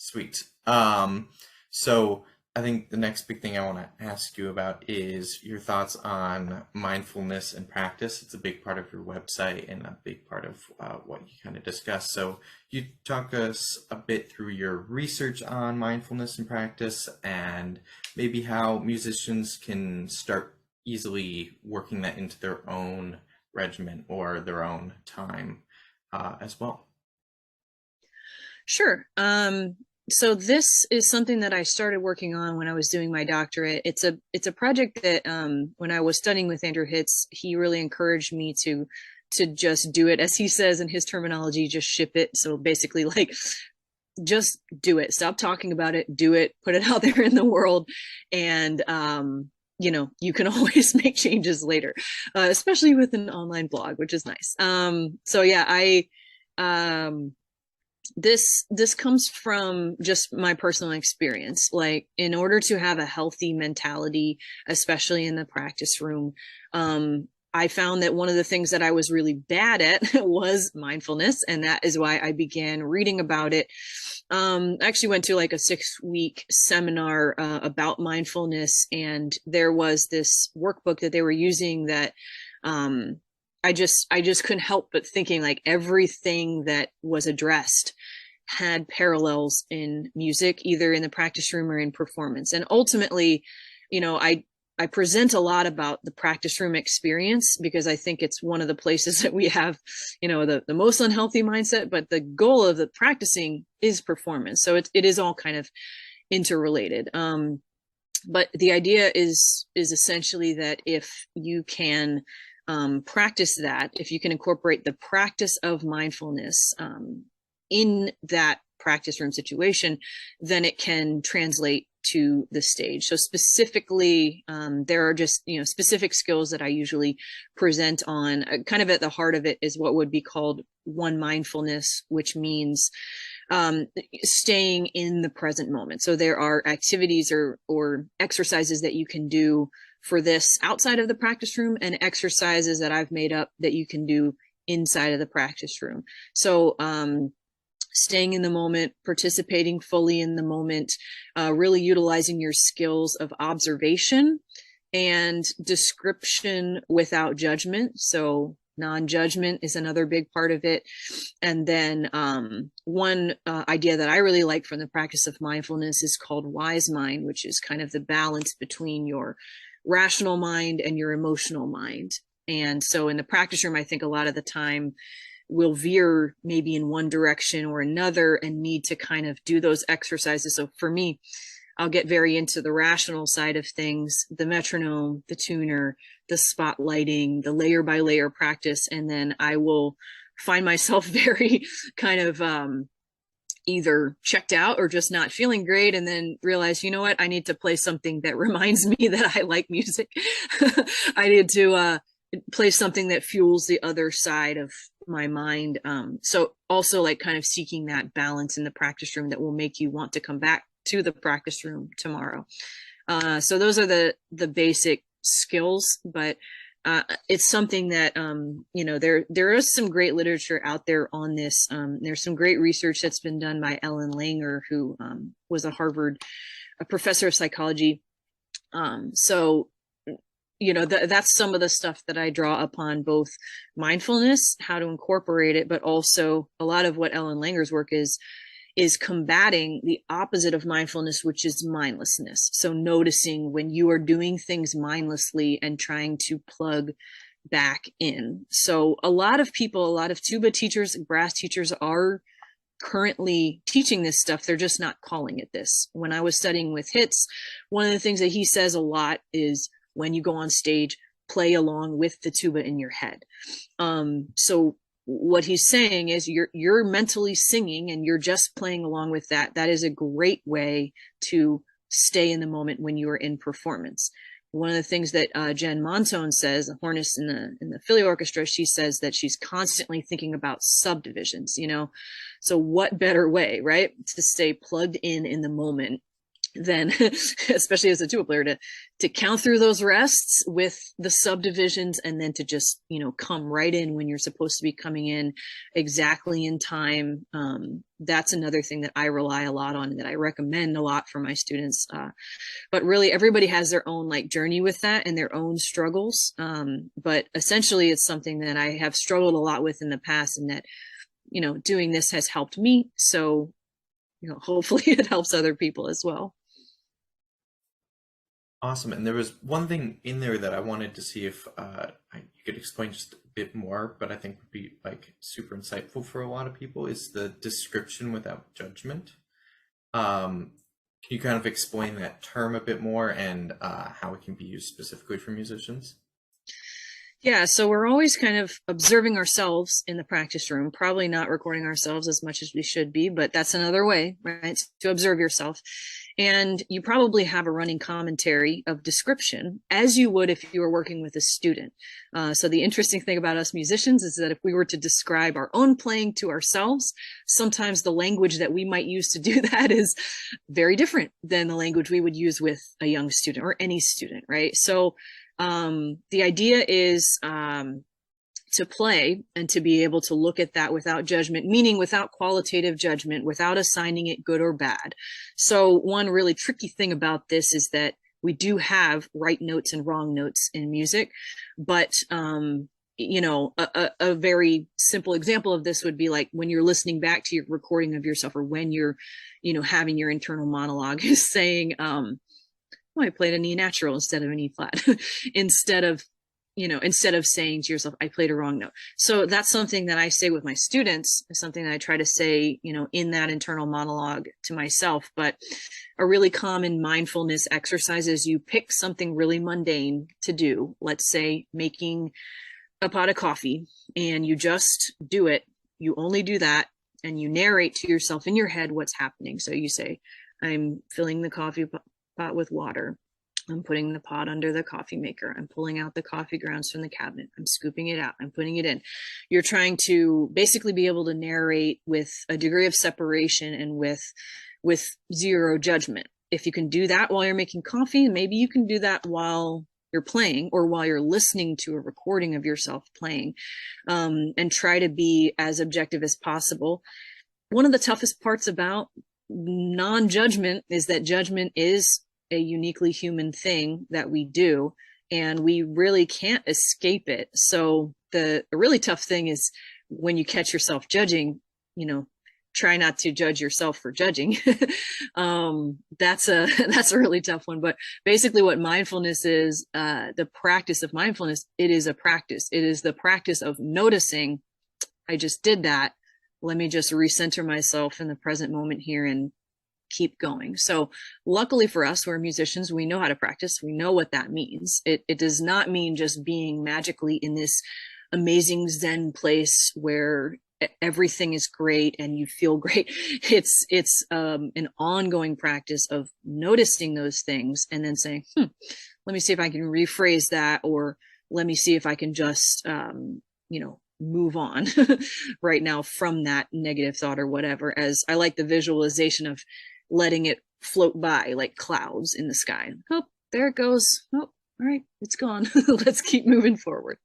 Sweet. So I think the next big thing I want to ask you about is your thoughts on mindfulness and practice. It's a big part of your website and a big part of what you kind of discuss. So you talk us a bit through your research on mindfulness and practice, and maybe how musicians can start easily working that into their own regimen or their own time as well. Sure. So this is something that I started working on when I was doing my doctorate. It's a project that when I was studying with Andrew Hitz, he really encouraged me to just do it, as he says in his terminology, just ship it. So basically, like, just do it. Stop talking about it. Do it. Put it out there in the world, and you can always make changes later, especially with an online blog, which is nice. So yeah, I. This comes from just my personal experience. Like, in order to have a healthy mentality, especially in the practice room, I found that one of the things that I was really bad at was mindfulness, and that is why I began reading about it. I actually went to like a 6-week seminar about mindfulness, and there was this workbook that they were using that I just couldn't help but thinking, like, everything that was addressed had parallels in music, either in the practice room or in performance. And ultimately, I present a lot about the practice room experience because I think it's one of the places that we have, the most unhealthy mindset, but the goal of the practicing is performance. So it is all kind of interrelated. But the idea is essentially that if you can practice that, if you can incorporate the practice of mindfulness in that practice room situation, then it can translate to the stage. So specifically, there are just specific skills that I usually present on. Kind of at the heart of it is what would be called one mindfulness, which means staying in the present moment. So there are activities or exercises that you can do for this outside of the practice room, and exercises that I've made up that you can do inside of the practice room. So staying in the moment, participating fully in the moment, really utilizing your skills of observation and description without judgment. So non-judgment is another big part of it. And then one idea that I really like from the practice of mindfulness is called wise mind, which is kind of the balance between your rational mind and your emotional mind. And so in the practice room, I think a lot of the time we'll veer maybe in one direction or another and need to kind of do those exercises. So for me, I'll get very into the rational side of things, the metronome, the tuner, the spotlighting, the layer by layer practice. And then I will find myself very kind of either checked out or just not feeling great, and then realize, you know what, I need to play something that reminds me that I like music. I need to play something that fuels the other side of my mind. So also, like, kind of seeking that balance in the practice room that will make you want to come back to the practice room tomorrow. So those are the basic skills, but it's something that there is some great literature out there on this. There's some great research that's been done by Ellen Langer, who was a professor of psychology. So that's some of the stuff that I draw upon, both mindfulness, how to incorporate it, but also a lot of what Ellen Langer's work is combating the opposite of mindfulness, which is mindlessness. So noticing when you are doing things mindlessly and trying to plug back in. So a lot of tuba teachers, brass teachers are currently teaching this stuff. They're just not calling it this. When I was studying with Hitz, one of the things that he says a lot is, when you go on stage, play along with the tuba in your head. So what he's saying is you're mentally singing and you're just playing along with that. That is a great way to stay in the moment when you are in performance. One of the things that Jen Montone says, a hornist in the Philly Orchestra, she says that she's constantly thinking about subdivisions. So what better way, right, to stay plugged in the moment then especially as a tuba player, to count through those rests with the subdivisions, and then to just, come right in when you're supposed to be coming in exactly in time. That's another thing that I rely a lot on and that I recommend a lot for my students. But really everybody has their own like journey with that and their own struggles. But essentially it's something that I have struggled a lot with in the past, and that, doing this has helped me. So, hopefully it helps other people as well. Awesome. And there was one thing in there that I wanted to see if you could explain just a bit more, but I think would be like super insightful for a lot of people, is the description without judgment. Can you kind of explain that term a bit more, and how it can be used specifically for musicians? Yeah, so we're always kind of observing ourselves in the practice room, probably not recording ourselves as much as we should be, but that's another way, right, to observe yourself. And you probably have a running commentary of description, as you would if you were working with a student. So the interesting thing about us musicians is that if we were to describe our own playing to ourselves, sometimes the language that we might use to do that is very different than the language we would use with a young student or any student, right? So the idea is to play and to be able to look at that without judgment, meaning without qualitative judgment, without assigning it good or bad. So one really tricky thing about this is that we do have right notes and wrong notes in music, but a very simple example of this would be like when you're listening back to your recording of yourself, or when you're, having your internal monologue is saying, I played an E natural instead of an E flat, instead of saying to yourself, I played a wrong note. So that's something that I say with my students, something that I try to say, in that internal monologue to myself. But a really common mindfulness exercise is you pick something really mundane to do. Let's say making a pot of coffee, and you just do it. You only do that, and you narrate to yourself in your head what's happening. So you say, I'm filling the coffee pot with water. I'm putting the pot under the coffee maker. I'm pulling out the coffee grounds from the cabinet. I'm scooping it out. I'm putting it in. You're trying to basically be able to narrate with a degree of separation and with zero judgment. If you can do that while you're making coffee, maybe you can do that while you're playing, or while you're listening to a recording of yourself playing, and try to be as objective as possible. One of the toughest parts about non-judgment is that judgment is a uniquely human thing that we do, and we really can't escape it. So the really tough thing is when you catch yourself judging, try not to judge yourself for judging. That's a really tough one. But basically what mindfulness is, the practice of mindfulness, it is a practice. It is the practice of noticing, I just did that. Let me just recenter myself in the present moment here and keep going. So luckily for us, we're musicians, we know how to practice. We know what that means. It does not mean just being magically in this amazing Zen place where everything is great and you feel great. It's an ongoing practice of noticing those things and then saying, let me see if I can rephrase that, or let me see if I can just, move on right now from that negative thought or whatever. As I like the visualization of letting it float by like clouds in the sky. Oh, there it goes. Oh, all right, it's gone. Let's keep moving forward.